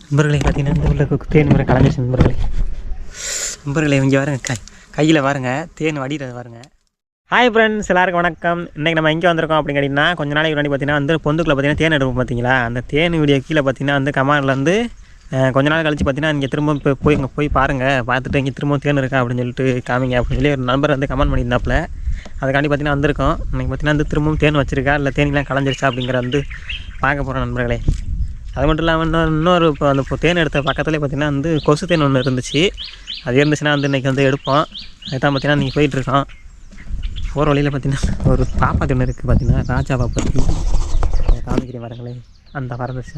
நண்பர்களை பார்த்தீங்கன்னா இந்த உள்ள தேன் முறை கலந்துச்சு. நண்பர்களை இங்கே பாருங்க, கையில் பாருங்க தேன் வடிகிறது பாருங்க. ஹாய் ஃப்ரெண்ட்ஸ், எல்லாருக்கும் வணக்கம். இன்றைக்கி நம்ம எங்கே வந்திருக்கோம் அப்படின்னு கேட்டிங்கன்னா, கொஞ்ச நாளைக்கு முன்னாடி பார்த்தீங்கன்னா வந்து பொந்துக்குள்ள பார்த்தீங்கன்னா தேன் எடுப்போம் பார்த்தீங்களா. அந்த தேன் வீடியோ கீழே பார்த்தீங்கன்னா வந்து கமாண்டில் வந்து கொஞ்ச நாள் கழிச்சு பார்த்தீங்கன்னா இங்கே திரும்ப போய் பாருங்கள், பார்த்துட்டு இங்கே திரும்ப தேன் இருக்கா அப்படின்னு சொல்லிட்டு காமிங்க அப்படின்னு சொல்லி ஒரு நண்பர் வந்து கமெண்ட் பண்ணியிருந்தாப்புல. அதுக்காண்டி பார்த்தீங்கன்னா வந்திருக்கோம். இன்றைக்கி பார்த்தீங்கன்னா வந்து திரும்பவும் தேன் வச்சிருக்கா இல்லை தேனிலாம் கலைஞ்சிருச்சா அப்படிங்கிற வந்து பார்க்க போகிறோம் நண்பர்களே. அது மட்டும் இல்லாமல் இன்னொரு இப்போ அந்த தேன் எடுத்த பக்கத்துலேயே பார்த்திங்கன்னா வந்து கொசு தேன் ஒன்று இருந்துச்சு. அது இருந்துச்சுன்னா வந்து இன்றைக்கி வந்து எடுப்போம். அதுதான் பார்த்திங்கன்னா நீங்கள் போயிட்டுருக்கோம். போகிற வழியில் பார்த்திங்கன்னா ஒரு பாப்பாத்தி ஒன்று இருக்குது பார்த்திங்கன்னா, ராஜா பாப்பாத்தி. அதை காமிக்கிறேன் வரங்களே, அந்த பறந்துச்சு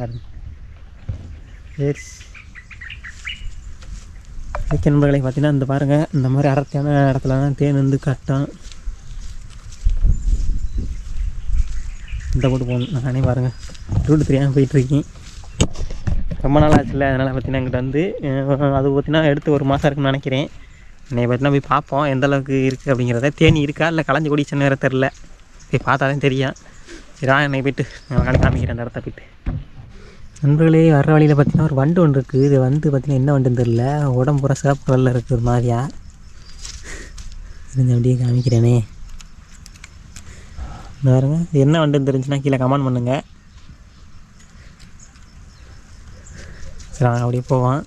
ஓகே நண்பர்களை. பார்த்திங்கன்னா இந்த பாருங்கள், இந்த மாதிரி அடர்த்தியான இடத்துலலாம் தேன் வந்து கட்டும். இந்த போட்டு போகணும். நானே பாருங்கள் ரூட்டு தெரியாமல் போயிட்டுருக்கேன். ரொம்ப நாள் ஆச்சுல்ல, அதனால் பார்த்திங்கன்னா எங்கிட்ட வந்து அது பார்த்திங்கன்னா எடுத்து ஒரு மாதம் இருக்குன்னு நினைக்கிறேன். என்னை பார்த்திங்கன்னா போய் பார்ப்போம் எந்த அளவுக்கு இருக்குது அப்படிங்கிறத. தேனி இருக்கா இல்லை களைஞ்சி ஓடிச்சுன்னு வேறு தெரில, போய் பார்த்தா தான் தெரியும். சரி என்னை போய்ட்டு நான் காமிக்கிறேன் அந்த இடத்த போய்ட்டு. நண்பர்களே, வர்ற வழியில் பார்த்திங்கன்னா ஒரு வண்டு ஒன்று இருக்குது. இது வந்து பார்த்திங்கன்னா என்ன வண்டுன்னு தெரில, உடம்புற சிவப்பு கலரில் இருக்குது ஒரு மாதிரியா இருந்து. அப்படியே காமிக்கிறேனே, இந்த பாருங்க. என்ன வண்டுன்னு தெரிஞ்சுன்னா கீழே கமெண்ட் பண்ணுங்கள். சரி அப்படியே போவான்.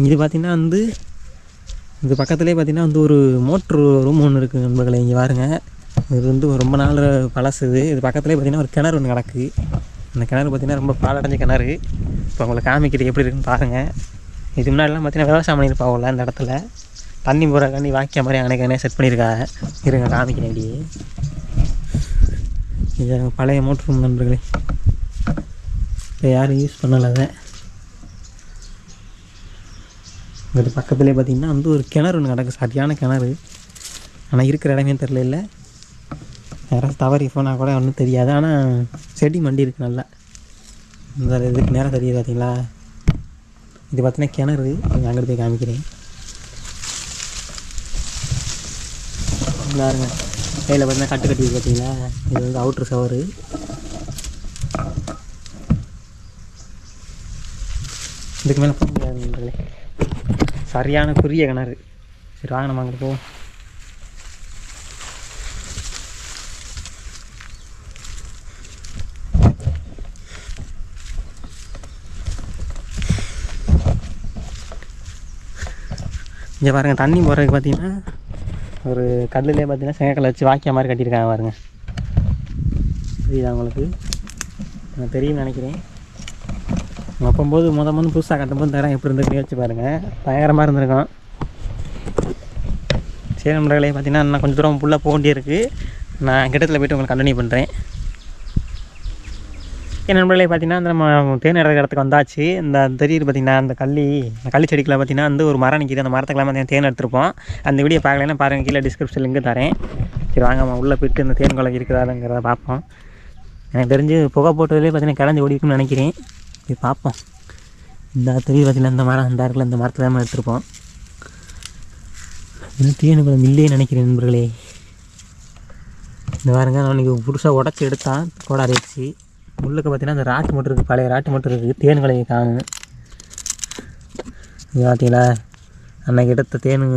இது பார்த்திங்கன்னா வந்து இது பக்கத்துலேயே பார்த்திங்கன்னா வந்து ஒரு மோட்ரு ரூம் ஒன்று இருக்குது நண்பர்களே. இங்கே பாருங்கள், இது வந்து ரொம்ப நாள் பழசுது. இது பக்கத்துலேயே பார்த்திங்கன்னா ஒரு கிணறு ஒன்று கிடக்கு. அந்த கிணறு பார்த்திங்கன்னா ரொம்ப பாலடைஞ்ச கிணறு. இப்போ உங்களை காமிக்கிறது எப்படி இருக்குன்னு பாருங்கள். இது முன்னாடிலாம் பார்த்திங்கன்னா விவசாயம் பண்ணியிருப்பாங்கல்ல இந்த இடத்துல, தண்ணி போகிறக்காண்டி வாக்கிய மாதிரி அன்னைக்கு செட் பண்ணியிருக்காங்க. இருங்க காமிக்கிறேன். அப்படியே இது பழைய மோட்ரு ரூம் நண்பர்களே, இப்போ யாரும் யூஸ் பண்ணலை. அதை இங்கே பக்கத்துலேயே பார்த்திங்கன்னா வந்து ஒரு கிணறு ஒன்று கிடக்கு, சரியான கிணறு. ஆனால் இருக்கிற இடமே தெரில. இல்லை யாராவது தவறி போனால் கூட ஒன்றும் தெரியாது. ஆனால் செடி மண்டி இருக்குது நல்லா. இந்த இதுக்கு நேரம் தெரியுது பார்த்தீங்களா. இது பார்த்தீங்கன்னா கிணறு. அங்கிட்டு போய் காமிக்கிறேன் பாருங்க. கையில் பார்த்தீங்கன்னா கட்டு கட்டி பார்த்தீங்களா. இது வந்து அவுட்ரு சவரு. இதுக்கு மேலே போக முடியாது, சரியான குறுகிய கிணறு. சரி வாங்க நம்ம அங்கே போவோம். இங்கே பாருங்கள், தண்ணி போடுறதுக்கு பார்த்தீங்கன்னா ஒரு கல்லுலேயே பார்த்தீங்கன்னா செங்கக்கல்லை வச்சு வாக்கிய மாதிரி கட்டியிருக்காங்க பாருங்க. தெரியுதா உங்களுக்கு? நான் தெரியும்னு நினைக்கிறேன். அப்போம்போது முதல் புதுசாக கட்டும்போது தரம் எப்படி இருந்துன்னு யோசிச்சு பாருங்கள், பயங்கரமாக இருந்திருக்கும். சரி நண்பர்களே, பார்த்தீங்கன்னா நான் கொஞ்சம் தூரம் ஃபுல்லாக போக வேண்டியிருக்கு. நான் கிட்டத்தில் போய்ட்டு உங்களுக்கு கண்டினியூ பண்ணுறேன். என் நண்பர்களே, பார்த்தீங்கன்னா அந்த நம்ம தேன் எடுக்கிற இடத்துக்கு வந்தாச்சு. இந்த தெரியுது பார்த்திங்கன்னா அந்த கள்ளி செடிக்கில் பார்த்திங்கன்னா வந்து ஒரு மரம் நிற்கிது. அந்த மரத்துக்கெல்லாம் பார்த்தீங்கன்னா தேன் எடுத்துருப்போம். அந்த வீடியோ பார்க்கலன்னா பாருங்கள், கீழே டிஸ்கிரிப்ஷன் லிங்க் தரேன். சரி வாங்க நம்ம உள்ளே போய்ட்டு இந்த தேன் குலை இருக்குதாங்கிறத பார்ப்போம். எனக்கு தெரிஞ்சு புகை போட்டதுலேயே பார்த்தீங்கன்னா கிளஞ்சி ஓடிக்குன்னு நினைக்கிறேன். போய் பார்ப்போம். இந்த தெரியுது பார்த்திங்கன்னா இந்த மரம், அந்த இடத்துல இந்த மரத்தில் தான் எடுத்துருப்போம். இன்னும் தேனுக்குள்ள மில்லே நினைக்கிறேன் நண்பர்களே. இந்த பாருங்க, நான் இன்றைக்கி புதுசாக உடச்சி எடுத்தான் கோடாரி வச்சு. உள்ளுக்கு பார்த்திங்கன்னா அந்த ராட்டு மட்டும் இருக்குது, பழைய ராட்டு மட்டும் இருக்குது. தேன் கலையை காணும். இது பார்த்தீங்களா, அன்றைக்கி எடுத்த தேன்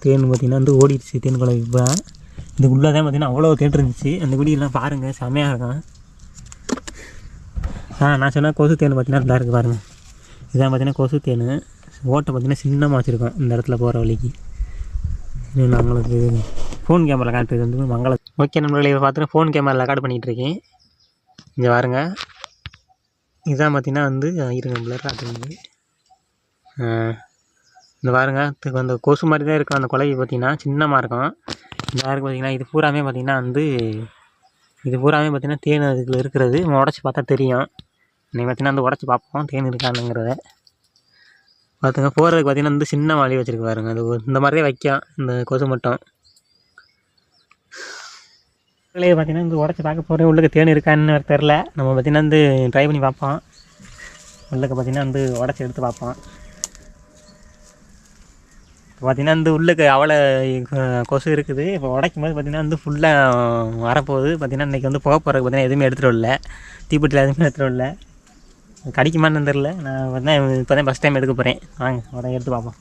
பார்த்திங்கன்னா வந்து ஓடிடுச்சு. தேன் கலை இப்போ இது உள்ளே தான் பார்த்திங்கன்னா அவ்வளோ தேன் இருந்துச்சு. அந்த வீடியோலாம் பாருங்கள், செம்மையாக இருக்கும். நான் சொன்னால் கொசு தேன் பார்த்திங்கன்னா நல்லா இருக்குது பாருங்கள். இதான் பார்த்திங்கன்னா கொசு தேன். ஓட்டை பார்த்திங்கன்னா சின்னமாக வச்சுருக்கோம் இந்த இடத்துல போகிற வழிக்கு. இன்னும் நம்மளுக்கு ஃபோன் கேமரா காட்டுறது வந்து மங்களம். ஓகே நம்மளை இப்போ பார்த்திங்கன்னா ஃபோன் கேமரா ரெக்கார்டு பண்ணிகிட்ருக்கேன். இங்கே பாருங்க, இதுதான் பார்த்திங்கன்னா வந்து இருங்க பிளர் காட்டுறது. இந்த பாருங்க, அந்த கொசு மாதிரி தான் இருக்கும். அந்த குலையை பார்த்திங்கன்னா சின்னமாக இருக்கும். இந்த இருக்குது பார்த்திங்கன்னா, இது பூராமே பார்த்திங்கன்னா வந்து தேன் அதுக்குள்ள இருக்கிறது. நம்ம உடச்சி பார்த்தா தெரியும். நீங்கள் பார்த்திங்கன்னா வந்து உடச்சி பார்ப்போம் தேன் இருக்கானுங்கிறத. பார்த்துங்க, போகிறதுக்கு பார்த்திங்கன்னா வந்து சின்ன வழி வச்சுருக்கு பாருங்க. அது இந்த மாதிரியே வைக்கும் இந்த கொசு மட்டும். பார்த்திங்கன்னா வந்து உடச்சி பார்க்க போகிறேன். உள்ளுக்கு தேன் இருக்கான்னு தெரில. நம்ம பார்த்திங்கன்னா வந்து ட்ரை பண்ணி பார்ப்போம். உள்ளுக்கு பார்த்திங்கன்னா வந்து உடச்சி எடுத்து பார்ப்போம். பார்த்திங்கன்னா வந்து உள்ளுக்கு அவ்வளோ கொசு இருக்குது. இப்போ உடைக்கும் போது பார்த்திங்கன்னா வந்து ஃபுல்லாக வரப்போகுது. பார்த்திங்கன்னா இன்றைக்கி வந்து புகை போகிறதுக்கு பார்த்திங்கன்னா எதுவுமே எடுத்துகிட்டு வரல. தீப்பெட்டியில் எதுவுமே எடுத்துகிட்டு வரல. கடிக்குமான்னு தெரில. நான் வந்து இப்போ தான் ஃபஸ்ட் டைம் எடுக்க போகிறேன். வாங்க உடனே எடுத்து பார்ப்போம்.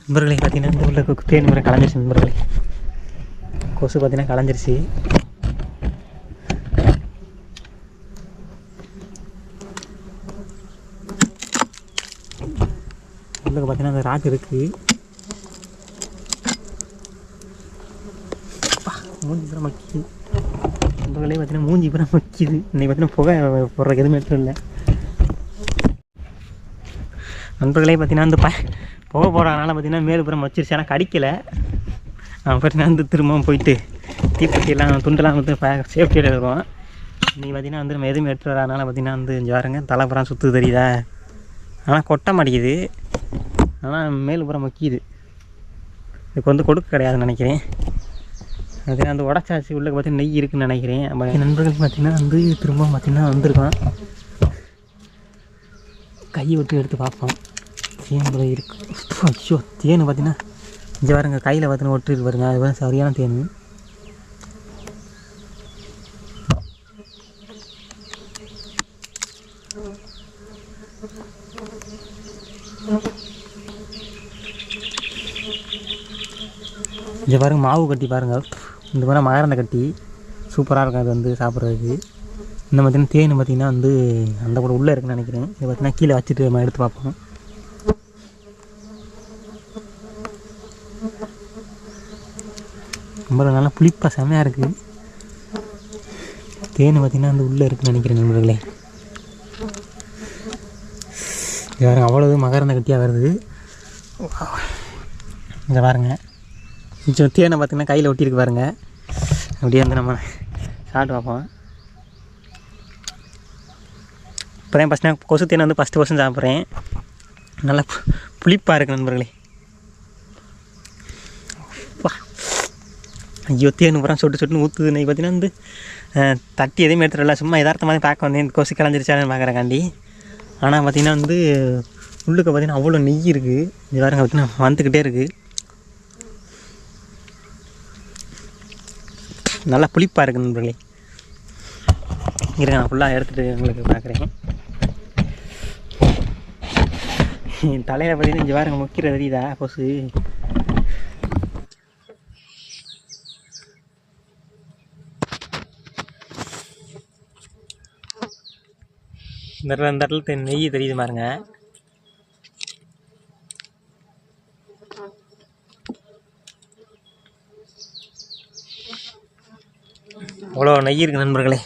நண்பர்களே பார்த்தீங்கன்னா இந்த உள்ள தேன் முறை கலைஞ்சிருச்சு. நண்பர்களே கொசு பார்த்தீங்கன்னா கலைஞ்சிருச்சு. உள்ள பார்த்தீங்கன்னா அந்த ராக்கு இருக்குது. மூஞ்சி பூரா மக்கிது. நண்பர்களே பார்த்தீங்கன்னா மூஞ்சி பூரா மக்கிது. இன்றைக்கி பார்த்தீங்கன்னா புகை போடுறதுக்கு எதுவுமே எடுத்து இல்லை. நண்பர்களே பார்த்தீங்கன்னா அந்த புகை போடுறதுனால பார்த்தீங்கன்னா மேலே பூரா மச்சிருச்சு. ஆனால் கடிக்கலை. பார்த்தீங்கன்னா வந்து திரும்பவும் போயிட்டு தீப்பெட்டியெல்லாம் துண்டெல்லாம் வந்து சேஃப்டியில் இருக்கும். இன்றைக்கி பார்த்தீங்கன்னா வந்து நம்ம எதுவுமே எடுத்து வராதனால பார்த்தீங்கன்னா வந்து இங்கே பாருங்க தலைப்புறம் சுற்று தெரியுதா. ஆனால் கொட்ட மாட்டேங்குது. ஆனால் மேல் புறம் மக்கிது. இதுக்கு வந்து கொடுக்க கிடையாதுன்னு நினைக்கிறேன். பார்த்தீங்கன்னா அந்த உடச்சாச்சு. உள்ளே பார்த்தீங்கன்னா நெய் இருக்குதுன்னு நினைக்கிறேன். நண்பர்கள் பார்த்தீங்கன்னா வந்து திரும்பவும் பார்த்தீங்கன்னா வந்திருக்கோம். கையை விட்டு எடுத்து பார்ப்போம். தேன் போல இருக்கு. ஐயோ தேன் பார்த்தீங்கன்னா இங்கே பாருங்க கையில் பார்த்தீங்கன்னா ஒட்டு பாருங்க. அது வந்து சரியான தேன். இங்கே பாருங்கள் மாவு கட்டி பாருங்கள். இந்த மாதிரி மகரந்த கட்டி சூப்பராக இருக்கும். அது வந்து சாப்பிட்றதுக்கு. இந்த பார்த்தீங்கன்னா தேன் பார்த்திங்கன்னா வந்து அந்த கூட உள்ளே இருக்குன்னு நினைக்கிறேன். இது பார்த்திங்கன்னா கீழே வச்சுட்டு நம்ம எடுத்து பார்ப்போம். ரொம்ப நல்லா புளிப்பாக செமையாக இருக்குது. தேன் பார்த்திங்கன்னா வந்து உள்ளே இருக்குன்னு நினைக்கிறேன் நண்பர்களே. இது பாருங்க அவ்வளவு மகரந்த கட்டியாக வருது. இங்கே பாருங்கள் கொஞ்சம் தேனை பார்த்திங்கன்னா கையில் ஒட்டியிருக்கு பாருங்கள். அப்படியே வந்து நம்ம சாப்பிட்டு பார்ப்போம். இப்போ தான் ஃபஸ்ட் நான் கொசு தேனை வந்து ஃபஸ்ட்டு வருஷம் சாப்பிட்றேன். நல்லா புளிப்பாக இருக்குது நண்பர்களே. ஐயோ தேன் பூரா சொட்டு சொட்டுன்னு ஊற்றுது. இன்றைக்கி பார்த்தீங்கன்னா வந்து தட்டி எதுவுமே எடுத்துடல. சும்மா யதார்த்தமாக பார்க்க வந்தேன் கொசு கிளஞ்சிருச்சான்னு பார்க்குறக்காண்டி. ஆனால் பார்த்திங்கன்னா வந்து உள்ளுக்கு பார்த்திங்கன்னா அவ்வளோ நெய் இருக்குது. இது பாருங்க பார்த்திங்கன்னா வந்துக்கிட்டே இருக்குது. நல்லா புளிப்பாக இருக்குது நண்பர்களே. இருங்க நான் ஃபுல்லாக எடுத்துகிட்டு உங்களுக்கு பார்க்குறேன். தலையில் பார்த்தீங்கன்னா இங்கே பாருங்க முக்கிற தெரியுதா கொசு. இந்த இடத்துல நெய் தெரியுது பாருங்க. அவ்வளோ நெய் இருக்குது நண்பர்களே.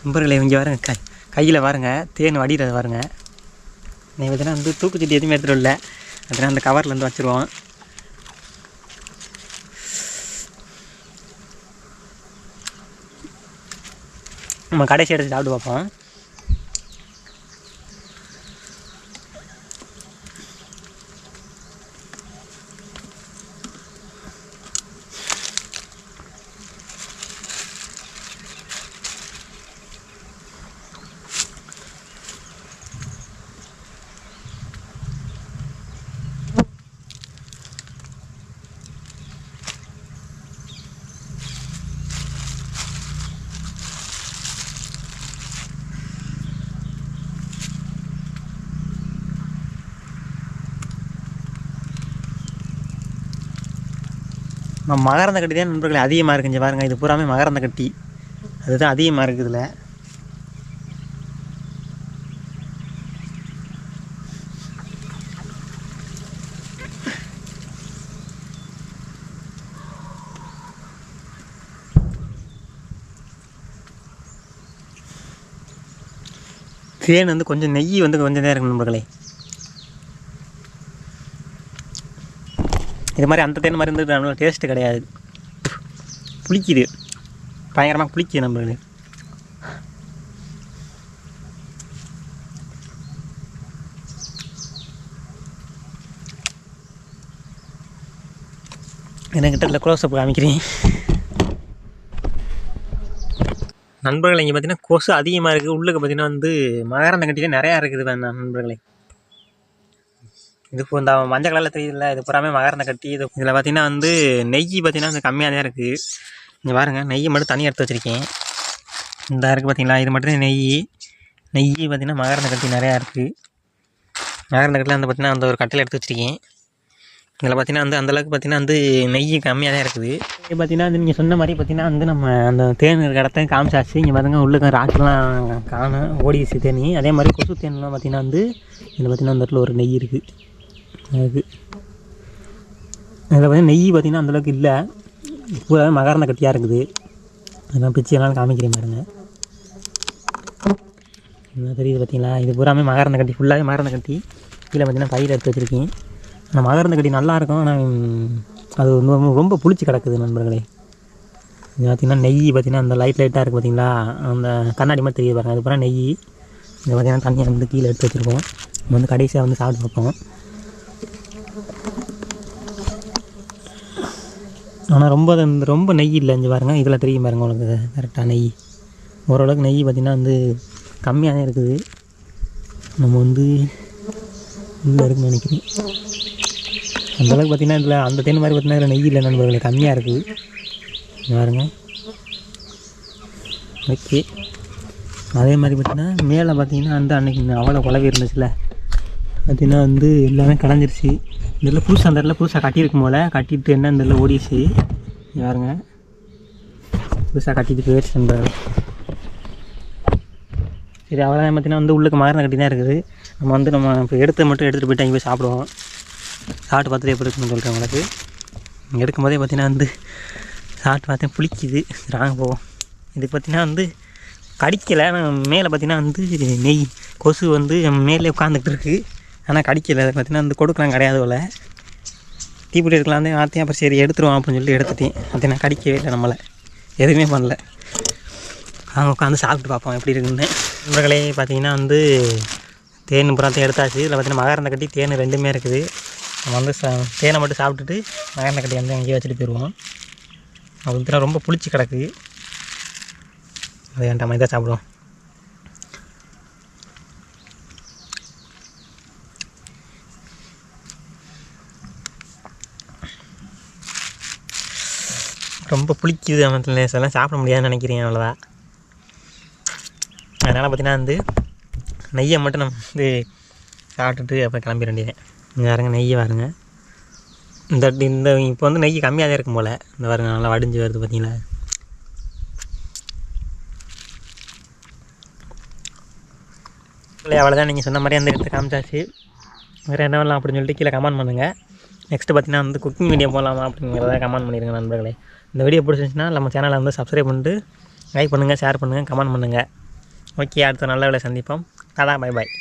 நண்பர்களே இங்கே பாருங்க கையில் பாருங்க தேன் வடிகிறது பாருங்க. நீ பார்த்தீங்கன்னா வந்து தூக்குச்சட்டி எதுவுமே எடுத்துகிட்டு இல்லை. அதனால் அந்த கவரில் வந்து வச்சுருவோம். நம்ம கடைசி எடுத்து சாப்பிட்டு பார்ப்போம். மகரந்த கட்டி தான் நண்பர்களே அதிகமாக இருக்குங்க பாருங்கள். இது பூராமே மகரந்த கட்டி. அதுதான் அதிகமாக இருக்குது இதில். தேன் வந்து கொஞ்சம் நெய் வந்து கொஞ்சம் தான் இருக்கும் நண்பர்களே. இது மாதிரி அந்த தேன் மாதிரி இருந்தது நம்மளுக்கு டேஸ்ட்டு கிடையாது. புளிக்குது, பயங்கரமாக புளிக்குது நண்பர்களே. என்கிட்ட இல்லை க்ளோஸ்அப் காமிக்கிறேன் நண்பர்கள். இங்கே பார்த்தீங்கன்னா கொசு அதிகமாக இருக்குது. உள்ளுக்கு பார்த்தீங்கன்னா வந்து மகரந்த கட்டிலே நிறையா இருக்குது வேணாம் நண்பர்களே. இது இப்போ இந்த மஞ்சள் கலரில் தெரியுதுல்ல, இது பூராமே மகரந்த கட்டி. இது இதில் பார்த்தீங்கன்னா வந்து நெய் பார்த்தீங்கன்னா வந்து கம்மியாக தான் இருக்குது. இங்கே பாருங்கள், நெய் மட்டும் தனியாக எடுத்து வச்சுருக்கேன். இந்த இருக்குது பார்த்தீங்களா, இது மட்டும் நெய் பார்த்தீங்கன்னா மகரந்த கட்டி நிறையா இருக்குது. மகரந்த கட்டில் வந்து பார்த்தீங்கன்னா அந்த ஒரு கட்டில் எடுத்து வச்சுருக்கேன். இதில் பார்த்தீங்கன்னா வந்து அந்தளவுக்கு பார்த்தீங்கன்னா வந்து நெய் கம்மியாக தான் இருக்குது. இது பார்த்தீங்கன்னா வந்து நீங்கள் சொன்ன மாதிரி பார்த்தீங்கன்னா வந்து நம்ம அந்த தேன் இருக்கிற இடத்த காமிச்சாச்சு. இங்கே பாருங்க உள்ளுக்க ராக்கெலாம் காணும் ஓடிச்சு தேனி. அதே மாதிரி கொசு தேன்லாம் பார்த்தீங்கன்னா வந்து இதில் பார்த்தீங்கன்னா அந்த இடத்துல ஒரு நெய் இருக்குது. அதுக்கு இதில் பார்த்தீங்கன்னா நெய் பார்த்தீங்கன்னா அந்தளவுக்கு இல்லை, பூரா மகரந்த கட்டியாக இருக்குது. அதெல்லாம் பிச்சு எல்லாம் காமிக்கிறேன் பாருங்கள். என்ன தெரியுது பார்த்தீங்களா, இது பூராமே மகரந்த கட்டி, ஃபுல்லாகவே மகரந்த கட்டி. கீழே பார்த்தீங்கன்னா பையில் எடுத்து வச்சுருக்கேன். ஆனால் மகரந்த கட்டி நல்லாயிருக்கும், ஆனால் அது ரொம்ப புளிச்சு கிடக்குது நண்பர்களே. இது பார்த்திங்கன்னா நெய் பார்த்திங்கன்னா அந்த லைட்டாக இருக்குது பார்த்திங்களா, அந்த கண்ணாடி மாதிரி தெரியுது பாருங்கள், அது பூரா நெய். இது பார்த்திங்கன்னா தண்ணியை வந்து கீழே எடுத்து வச்சுருக்கோம். நம்ம வந்து கடைசியாக வந்து சாப்பிட்டு பார்ப்போம். ஆனால் ரொம்ப நெய் இல்லை. இங்கே பாருங்கள், இதில் தெரியும் பாருங்கள் உங்களுக்கு கரெக்டாக நெய். ஓரளவுக்கு நெய் பார்த்திங்கன்னா வந்து கம்மியாக தான் இருக்குது. நம்ம வந்து உள்ளே இருக்குன்னு நினைக்கிறேன். அந்தளவுக்கு பார்த்திங்கன்னா இதில் அந்த தேன் மாதிரி பார்த்திங்கன்னா இதில் நெய் இல்லை நண்பர்களே, கம்மியாக இருக்குது. பாருங்க. ஓகே, அதே மாதிரி பார்த்திங்கன்னா மேலே பார்த்திங்கன்னா வந்து அன்றைக்கி அவ்வளோ குழவி இருந்துச்சுல, பார்த்திங்கன்னா வந்து எல்லாமே கலைஞ்சிருச்சு. இதில் புதுசாக அந்த இடத்துல புதுசாக கட்டியிருக்கும் போல், கட்டிட்டு என்ன இந்த இதில் ஓடிச்சு பாருங்க, புதுசாக கட்டிட்டு போயிடுச்சு நண்பர்கள். சரி, அவ்வளோதான். பார்த்திங்கன்னா வந்து உள்ளுக்கு மகரந்த கட்டி தான் இருக்குது. நம்ம வந்து நம்ம இப்போ எடுத்துகிட்டு போய்ட்டு அங்கே போய் சாப்பிடுவோம். சாப்பிட்டு பார்த்துட்டு எப்படி இருக்குன்னு சொல்கிறேன் உங்களுக்கு. எடுக்கும் போதே பார்த்திங்கன்னா வந்து சாப்பிட்டு பார்த்தேன் புளிக்குது. நாங்கள் போவோம். இது பார்த்திங்கன்னா வந்து கடிக்கலை, ஆனால் மேலே பார்த்திங்கன்னா வந்து நெய் கொசு வந்து மேலே உட்காந்துக்கிட்டு இருக்குது. ஆனால் கடிக்கலை. அதை பார்த்திங்கன்னா வந்து கொடுக்கலாம் கிடையாது போல். தீப்பிடி எடுக்கலாம் தான் ஆற்றேன். அப்புறம் சரி எடுத்துருவோம் அப்படின்னு சொல்லிட்டு எடுத்துட்டேன். பார்த்திங்கன்னா கடிக்கவே இல்லை, நம்மளை எதுவுமே பண்ணல. அவங்க உட்காந்து சாப்பிட்டு பார்ப்போம் எப்படி இருக்குன்னு. நண்பர்களே பார்த்திங்கன்னா வந்து தேன் புறாத்தையும் எடுத்தாச்சு. இதில் பார்த்திங்கன்னா மகரந்த கட்டி தேன் ரெண்டுமே இருக்குது. நம்ம வந்து தேனை மட்டும் சாப்பிட்டுட்டு மகரந்த கட்டி வந்து அங்கேயே வச்சுட்டு போயிடுவோம். அது வந்து ரொம்ப புளிச்சு கிடக்கு. அதை வேண்டாம், இதாக சாப்பிடுவோம். ரொம்ப புளிக்குது. அவன் எல்லாம் சாப்பிட முடியாதுன்னு நினைக்கிறேன், அவ்வளோதான். அதனால் பார்த்திங்கன்னா வந்து நெய்யை மட்டும் நம்ம வந்து சாப்பிட்டுட்டு அப்புறம் கிளம்பிட வேண்டியது. இங்கே பாருங்க, நெய்யை பாருங்க. இந்த இப்போ வந்து நெய் கம்மியாக தான் இருக்கும் போல். இந்த பாருங்க, நல்லா வடிஞ்சு வருது பார்த்தீங்களா. இல்லை, அவ்வளோதான். நீங்கள் சொன்ன மாதிரி அந்த எடுத்து காமிச்சாச்சு. வேறு என்ன பண்ணலாம் அப்படின்னு சொல்லிட்டு கீழே கமெண்ட் பண்ணுங்கள். நெக்ஸ்ட்டு பார்த்தீங்கன்னா வந்து குக்கிங் வீடியோ போகலாமா அப்படிங்கிறத கமெண்ட் பண்ணிடுங்க நண்பர்களே. இந்த வீடியோ பிடிச்சிருந்துச்சுன்னா நம்ம சேனலை வந்து சப்ஸ்கிரைப் பண்ணிட்டு லைக் பண்ணுங்கள், ஷேர் பண்ணுங்கள், கமெண்ட் பண்ணுங்கள். ஓகே, அடுத்த நல்ல வேலை சந்திப்போம். அதான், பை பாய்.